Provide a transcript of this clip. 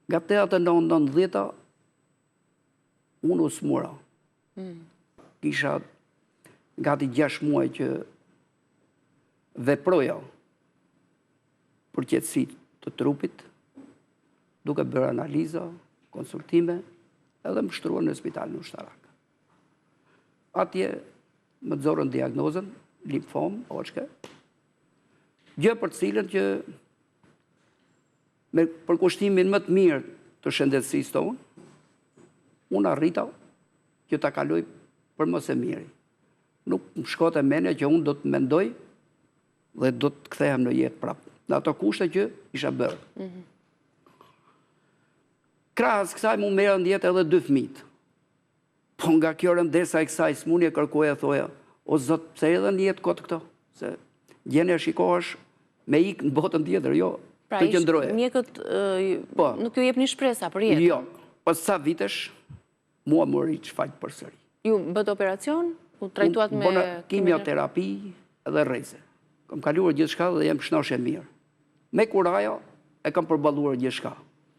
Nga 89-90, unë u smura. Kisha gati 6 muaj që veproja për qetësi të trupit, duke bërë analiza, konsultime, edhe më shtruan në spitalin ushtarak. Atje më zorën diagnozën, limfom, Hodgkin, gjë për cilën që me përkushtimin më të mirë të shëndetësisë tonë, unë arrita që ta kaloj për mos e miri. Nuk më shkote mendja që unë do të mendoj dhe do të kthehem në jetë prapë. Në ato kushte që isha bërë. Krahas kësaj mu merrën në jetë edhe 2 fëmijë. Po nga kjo rëndesa e kësaj smundje kërkoja, thoja, o Zot, pse edhe në jetë kot këto? Se gjendja shikohesh me ikë në botën tjetër, jo. Pra, të qëndroje. Mjekët nuk ju jep një shpresa për jetë? Jo, pas sa vitesh, mua më rritë shfaq përsëri. Ju bët operacion? U trajtuat me kimioterapi edhe rreze. Kam kaluar gjithçka dhe jam shnoshe mirë. Me kuraja e kam përballuar gjithçka.